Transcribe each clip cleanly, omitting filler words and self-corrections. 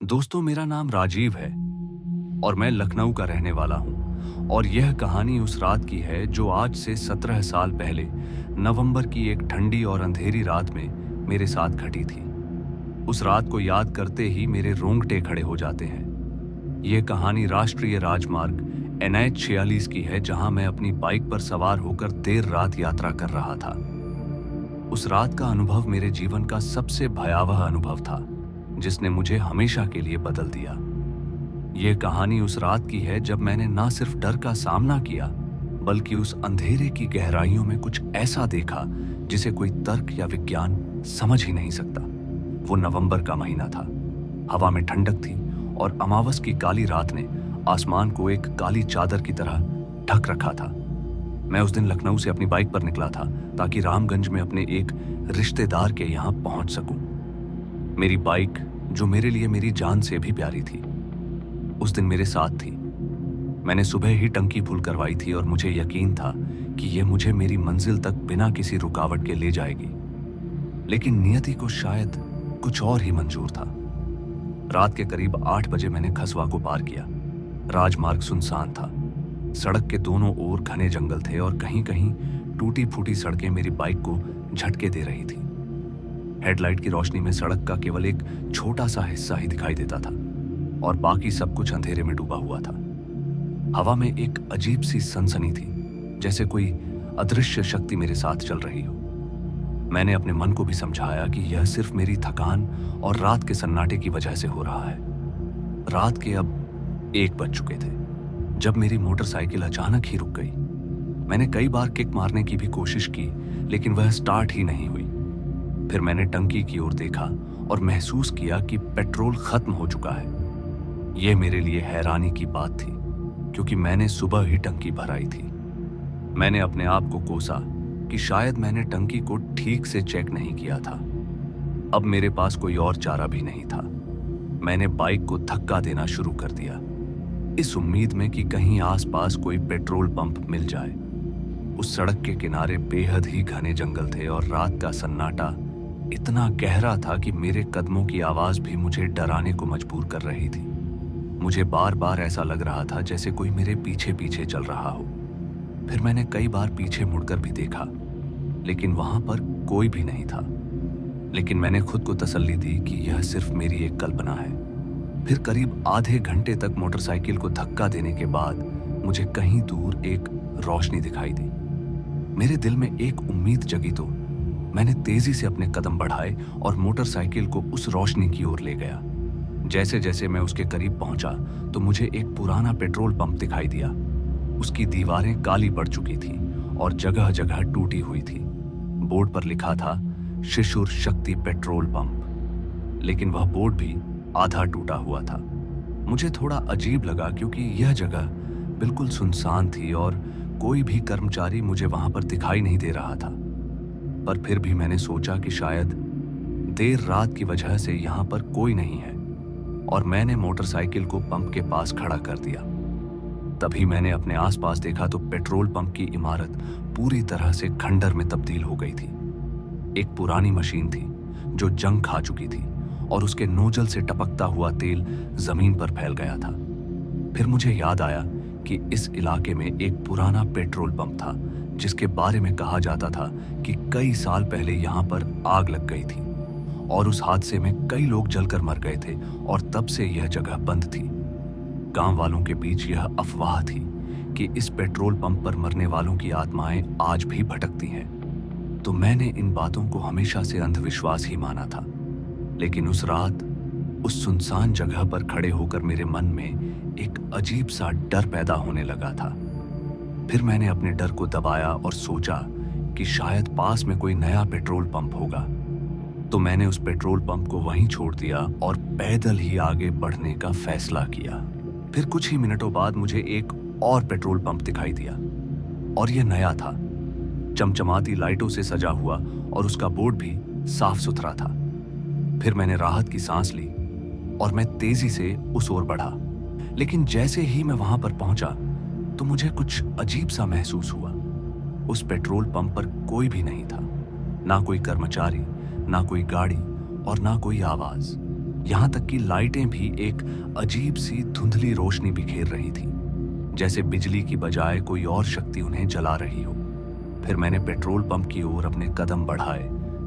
दोस्तों, मेरा नाम राजीव है और मैं लखनऊ का रहने वाला हूँ। और यह कहानी उस रात की है जो आज से 17 साल पहले नवंबर की एक ठंडी और अंधेरी रात में मेरे साथ घटी थी। उस रात को याद करते ही मेरे रोंगटे खड़े हो जाते हैं। यह कहानी राष्ट्रीय राजमार्ग NH 46 की है, जहां मैं अपनी बाइक पर सवार होकर देर रात यात्रा कर रहा था। उस रात का अनुभव मेरे जीवन का सबसे भयावह अनुभव था, जिसने मुझे हमेशा के लिए बदल दिया। यह कहानी उस रात की है जब मैंने ना सिर्फ डर का सामना किया, बल्कि उस अंधेरे की गहराइयों में कुछ ऐसा देखा जिसे कोई तर्क या विज्ञान समझ ही नहीं सकता। वो नवंबर का महीना था। हवा में ठंडक थी और अमावस की काली रात ने आसमान को एक काली चादर की तरह ढक रखा था। मैं उस दिन लखनऊ से अपनी बाइक पर निकला था ताकि रामगंज में अपने एक रिश्तेदार के यहाँ पहुंच सकूं। मेरी बाइक, जो मेरे लिए मेरी जान से भी प्यारी थी, उस दिन मेरे साथ थी। मैंने सुबह ही टंकी फुल करवाई थी और मुझे यकीन था कि यह मुझे मेरी मंजिल तक बिना किसी रुकावट के ले जाएगी। लेकिन नियति को शायद कुछ और ही मंजूर था। रात के करीब 8 बजे मैंने खसवा को पार किया। राजमार्ग सुनसान था। सड़क के दोनों ओर घने जंगल थे और कहीं कहीं टूटी फूटी सड़कें मेरी बाइक को झटके दे रही थी। हेडलाइट की रोशनी में सड़क का केवल एक छोटा सा हिस्सा ही दिखाई देता था और बाकी सब कुछ अंधेरे में डूबा हुआ था। हवा में एक अजीब सी सनसनी थी, जैसे कोई अदृश्य शक्ति मेरे साथ चल रही हो। मैंने अपने मन को भी समझाया कि यह सिर्फ मेरी थकान और रात के सन्नाटे की वजह से हो रहा है। रात के अब 1 बज चुके थे जब मेरी मोटरसाइकिल अचानक ही रुक गई। मैंने कई बार किक मारने की भी कोशिश की, लेकिन वह स्टार्ट ही नहीं हुई। फिर मैंने टंकी की ओर देखा और महसूस किया कि पेट्रोल खत्म हो चुका है। यह मेरे लिए हैरानी की बात थी, क्योंकि मैंने सुबह ही टंकी भराई थी। मैंने अपने आप को कोसा कि शायद मैंने टंकी को ठीक से चेक नहीं किया था। अब मेरे पास कोई और चारा भी नहीं था। मैंने बाइक को धक्का देना शुरू कर दिया, इस उम्मीद में कि कहीं आसपास कोई पेट्रोल पंप मिल जाए। उस सड़क के किनारे बेहद ही घने जंगल थे और रात का सन्नाटा इतना गहरा था कि मेरे कदमों की आवाज भी मुझे डराने को मजबूर कर रही थी। मुझे बार बार ऐसा लग रहा था जैसे कोई मेरे पीछे पीछे चल रहा हो। फिर मैंने कई बार पीछे मुड़कर भी देखा, लेकिन वहां पर कोई भी नहीं था। लेकिन मैंने खुद को तसल्ली दी कि यह सिर्फ मेरी एक कल्पना है। फिर करीब आधे घंटे तक मोटरसाइकिल को धक्का देने के बाद मुझे कहीं दूर एक रोशनी दिखाई दी। मेरे दिल में एक उम्मीद जगी तो मैंने तेजी से अपने कदम बढ़ाए और मोटरसाइकिल को उस रोशनी की ओर ले गया। जैसे जैसे मैं उसके करीब पहुंचा तो मुझे एक पुराना पेट्रोल पंप दिखाई दिया। उसकी दीवारें काली पड़ चुकी थी और जगह जगह टूटी हुई थी। बोर्ड पर लिखा था शिशुर शक्ति पेट्रोल पंप, लेकिन वह बोर्ड भी आधा टूटा हुआ था। मुझे थोड़ा अजीब लगा, क्योंकि यह जगह बिल्कुल सुनसान थी और कोई भी कर्मचारी मुझे वहां पर दिखाई नहीं दे रहा था। पर फिर भी मैंने सोचा कि शायद देर रात की वजह से यहां पर कोई नहीं है, और मैंने मोटरसाइकिल को पंप के पास खड़ा कर दिया। तभी मैंने अपने आसपास देखा तो पेट्रोल पंप की इमारत पूरी तरह से खंडर में तब्दील हो गई थी। एक पुरानी मशीन थी जो जंग खा चुकी थी और उसके नोजल से टपकता हुआ तेल जमीन पर फैल गया था। फिर मुझे याद आया कि इस इलाके में एक पुराना पेट्रोल पंप था जिसके बारे में कहा जाता था कि कई साल पहले यहां पर आग लग गई थी और उस हादसे में कई लोग जलकर मर गए थे और तब से यह जगह बंद थी। गांव वालों के बीच यह अफवाह थी कि इस पेट्रोल पंप पर मरने वालों की आत्माएं आज भी भटकती हैं। तो मैंने इन बातों को हमेशा से अंधविश्वास ही माना था। लेकिन उस रात उस सुनसान जगह पर खड़े होकर मेरे मन में एक अजीब सा डर पैदा होने लगा था। फिर मैंने अपने डर को दबाया और सोचा कि शायद पास में कोई नया पेट्रोल पंप होगा। तो मैंने उस पेट्रोल पंप को वहीं छोड़ दिया और पैदल ही आगे बढ़ने का फैसला किया। फिर कुछ ही मिनटों बाद मुझे एक और पेट्रोल पंप दिखाई दिया और यह नया था, चमचमाती लाइटों से सजा हुआ, और उसका बोर्ड भी साफ सुथरा था। फिर मैंने राहत की सांस ली और मैं तेजी से उस ओर बढ़ा। लेकिन जैसे ही मैं वहां पर पहुंचा तो मुझे कुछ अजीब सा महसूस हुआ। उस पेट्रोल पंप पर कोई भी नहीं था, ना कोई कर्मचारी, ना कोई गाड़ी और ना कोई आवाज। यहाँ तक कि लाइटें भी एक अजीब सी धुंधली रोशनी बिखेर रही थी, जैसे बिजली की बजाय कोई और शक्ति उन्हें जला रही हो। फिर मैंने पेट्रोल पंप की ओर अपने कदम बढ़ाए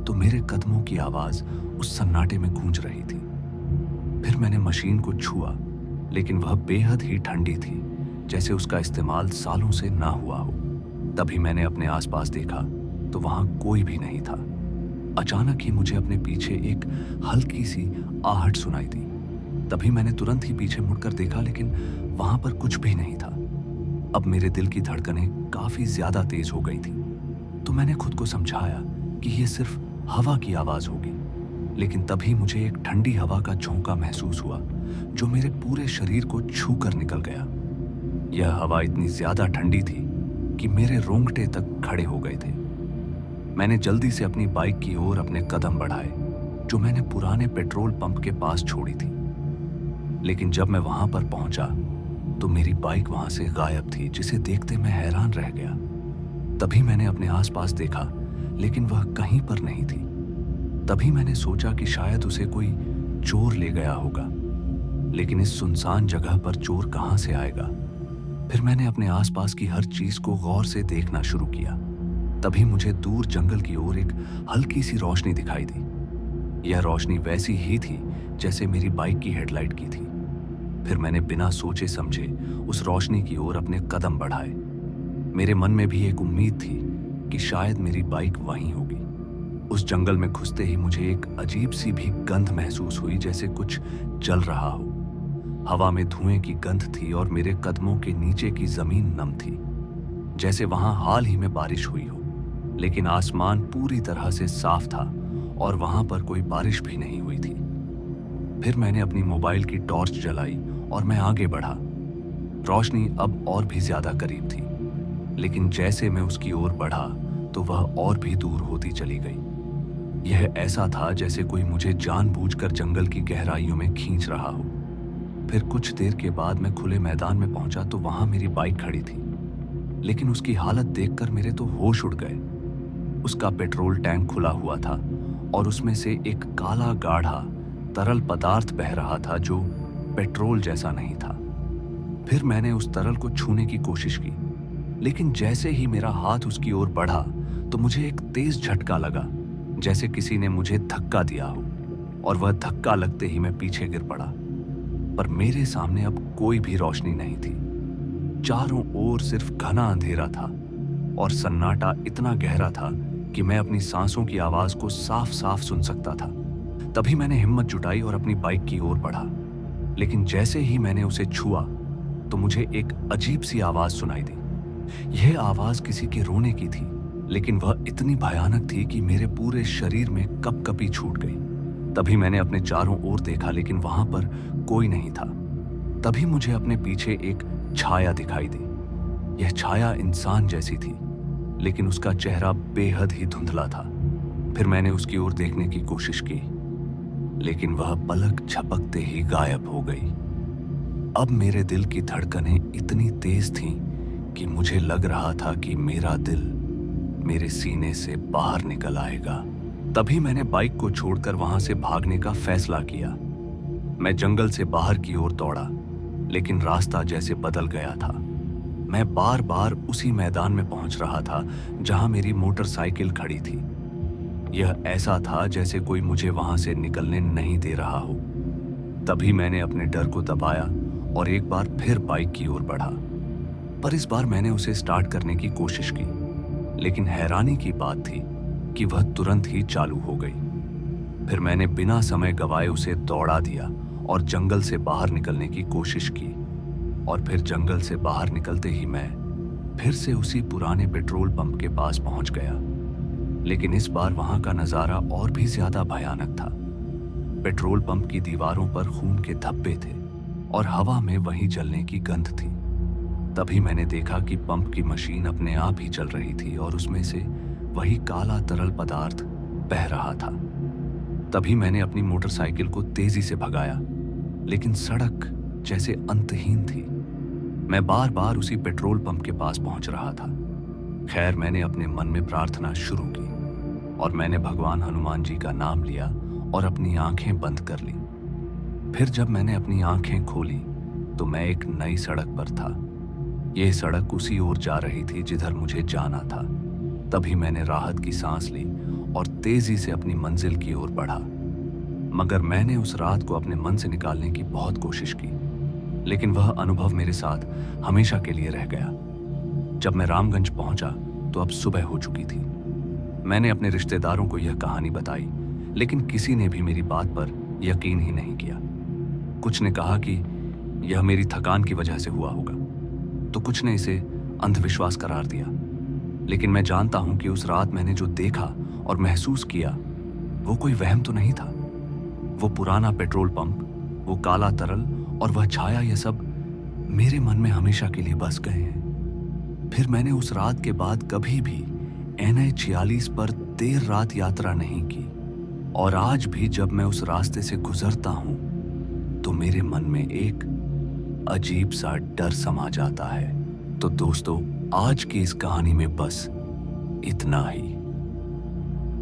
तो मेरे कदमों की आवाज उस सन्नाटे में गूंज रही थी। फिर मैंने मशीन को छुआ, लेकिन वह बेहद ही ठंडी थी, जैसे उसका इस्तेमाल सालों से ना हुआ हो। तभी मैंने अपने आसपास देखा तो वहां कोई भी नहीं था। अचानक ही मुझे अपने पीछे एक हल्की सी आहट सुनाई दी। तभी मैंने तुरंत ही पीछे मुड़कर देखा, लेकिन वहां पर कुछ भी नहीं था। अब मेरे दिल की धड़कनें काफी ज्यादा तेज हो गई थी। तो मैंने खुद को समझाया कि यह सिर्फ हवा की आवाज होगी। लेकिन तभी मुझे एक ठंडी हवा का झोंका महसूस हुआ जो मेरे पूरे शरीर को छू कर निकल गया। यह हवा इतनी ज्यादा ठंडी थी कि मेरे रोंगटे तक खड़े हो गए थे। मैंने जल्दी से अपनी बाइक की ओर अपने कदम बढ़ाए, जो मैंने पुराने पेट्रोल पंप के पास छोड़ी थी। लेकिन जब मैं वहां पर पहुंचा तो मेरी बाइक वहां से गायब थी, जिसे देखते मैं हैरान रह गया। तभी मैंने अपने आसपास देखा, लेकिन वह कहीं पर नहीं थी। तभी मैंने सोचा कि शायद उसे कोई चोर ले गया होगा, लेकिन इस सुनसान जगह पर चोर कहां से आएगा। फिर मैंने अपने आसपास की हर चीज को गौर से देखना शुरू किया। तभी मुझे दूर जंगल की ओर एक हल्की सी रोशनी दिखाई दी। यह रोशनी वैसी ही थी जैसे मेरी बाइक की हेडलाइट की थी। फिर मैंने बिना सोचे समझे उस रोशनी की ओर अपने कदम बढ़ाए। मेरे मन में भी एक उम्मीद थी कि शायद मेरी बाइक वहीं होगी। उस जंगल में घुसते ही मुझे एक अजीब सी भी गंध महसूस हुई, जैसे कुछ जल रहा हो। हवा में धुएं की गंध थी और मेरे कदमों के नीचे की जमीन नम थी, जैसे वहां हाल ही में बारिश हुई हो। लेकिन आसमान पूरी तरह से साफ था और वहां पर कोई बारिश भी नहीं हुई थी। फिर मैंने अपनी मोबाइल की टॉर्च जलाई और मैं आगे बढ़ा। रोशनी अब और भी ज्यादा करीब थी, लेकिन जैसे मैं उसकी ओर बढ़ा तो वह और भी दूर होती चली गई। यह ऐसा था जैसे कोई मुझे जानबूझकर जंगल की गहराइयों में खींच रहा हो। फिर कुछ देर के बाद मैं खुले मैदान में पहुंचा तो वहां मेरी बाइक खड़ी थी, लेकिन उसकी हालत देखकर मेरे तो होश उड़ गए। उसका पेट्रोल टैंक खुला हुआ था और उसमें से एक काला गाढ़ा तरल पदार्थ बह रहा था जो पेट्रोल जैसा नहीं था। फिर मैंने उस तरल को छूने की कोशिश की, लेकिन जैसे ही मेरा हाथ उसकी ओर बढ़ा तो मुझे एक तेज झटका लगा, जैसे किसी ने मुझे धक्का दिया हो, और वह धक्का लगते ही मैं पीछे गिर पड़ा। पर मेरे सामने अब कोई भी रोशनी नहीं थी। चारों ओर सिर्फ घना अंधेरा था और सन्नाटा इतना गहरा था कि मैं अपनी सांसों की आवाज को साफ साफ सुन सकता था। तभी मैंने हिम्मत जुटाई और अपनी बाइक की ओर बढ़ा, लेकिन जैसे ही मैंने उसे छुआ तो मुझे एक अजीब सी आवाज सुनाई दी। यह आवाज किसी के रोने की थी, लेकिन वह इतनी भयानक थी कि मेरे पूरे शरीर में कपकपी छूट गई। तभी मैंने अपने चारों ओर देखा, लेकिन वहां पर कोई नहीं था। तभी मुझे अपने पीछे एक छाया दिखाई दी। यह छाया इंसान जैसी थी, लेकिन उसका चेहरा बेहद ही धुंधला था। फिर मैंने उसकी ओर देखने की कोशिश की, लेकिन वह पलक झपकते ही गायब हो गई। अब मेरे दिल की धड़कनें इतनी तेज थीं कि मुझे लग रहा था कि मेरा दिल मेरे सीने से बाहर निकल आएगा। तभी मैंने बाइक को छोड़कर वहां से भागने का फैसला किया। मैं जंगल से बाहर की ओर दौड़ा, लेकिन रास्ता जैसे बदल गया था। मैं बार बार उसी मैदान में पहुंच रहा था जहां मेरी मोटरसाइकिल खड़ी थी। यह ऐसा था जैसे कोई मुझे वहां से निकलने नहीं दे रहा हो। तभी मैंने अपने डर को दबाया और एक बार फिर बाइक की ओर बढ़ा। पर इस बार मैंने उसे स्टार्ट करने की कोशिश की, लेकिन हैरानी की बात थी कि वह तुरंत ही चालू हो गई। फिर मैंने बिना समय गवाए उसे दौड़ा दिया और जंगल से बाहर निकलने की कोशिश की। और फिर जंगल से बाहर निकलते ही मैं फिर से उसी पुराने पेट्रोल पंप के पास पहुंच गया। लेकिन इस बार वहां का नजारा और भी ज्यादा भयानक था। पेट्रोल पंप की दीवारों पर खून के धब्बे थे और हवा में वही जलने की गंध थी। तभी मैंने देखा कि पंप की मशीन अपने आप ही चल रही थी और उसमें से वही काला तरल पदार्थ बह रहा था। तभी मैंने अपनी मोटरसाइकिल को तेजी से भगाया, लेकिन सड़क जैसे अंतहीन थी। मैं बार बार उसी पेट्रोल पंप के पास पहुंच रहा था। खैर, मैंने अपने मन में प्रार्थना शुरू की और मैंने भगवान हनुमान जी का नाम लिया और अपनी आंखें बंद कर ली। फिर जब मैंने अपनी आंखें खोली तो मैं एक नई सड़क पर था। यह सड़क उसी ओर जा रही थी जिधर मुझे जाना था। तभी मैंने राहत की सांस ली और तेजी से अपनी मंजिल की ओर बढ़ा। मगर मैंने उस रात को अपने मन से निकालने की बहुत कोशिश की, लेकिन वह अनुभव मेरे साथ हमेशा के लिए रह गया। जब मैं रामगंज पहुंचा तो अब सुबह हो चुकी थी। मैंने अपने रिश्तेदारों को यह कहानी बताई, लेकिन किसी ने भी मेरी बात पर यकीन ही नहीं किया। कुछ ने कहा कि यह मेरी थकान की वजह से हुआ होगा, तो कुछ ने इसे अंधविश्वास करार दिया। लेकिन मैं जानता हूं कि उस रात मैंने जो देखा और महसूस किया वो कोई वहम तो नहीं था। वो पुराना पेट्रोल पंप, वो काला तरल और वह छाया, यह सब मेरे मन में हमेशा के लिए बस गए हैं। फिर मैंने उस रात के बाद कभी भी NH 46 पर देर रात यात्रा नहीं की, और आज भी जब मैं उस रास्ते से गुजरता हूं तो मेरे मन में एक अजीब सा डर समा जाता है। तो दोस्तों, आज की इस कहानी में बस इतना ही,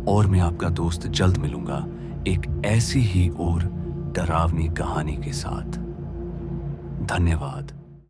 और मैं आपका दोस्त जल्द मिलूंगा एक ऐसी ही और डरावनी कहानी के साथ। धन्यवाद।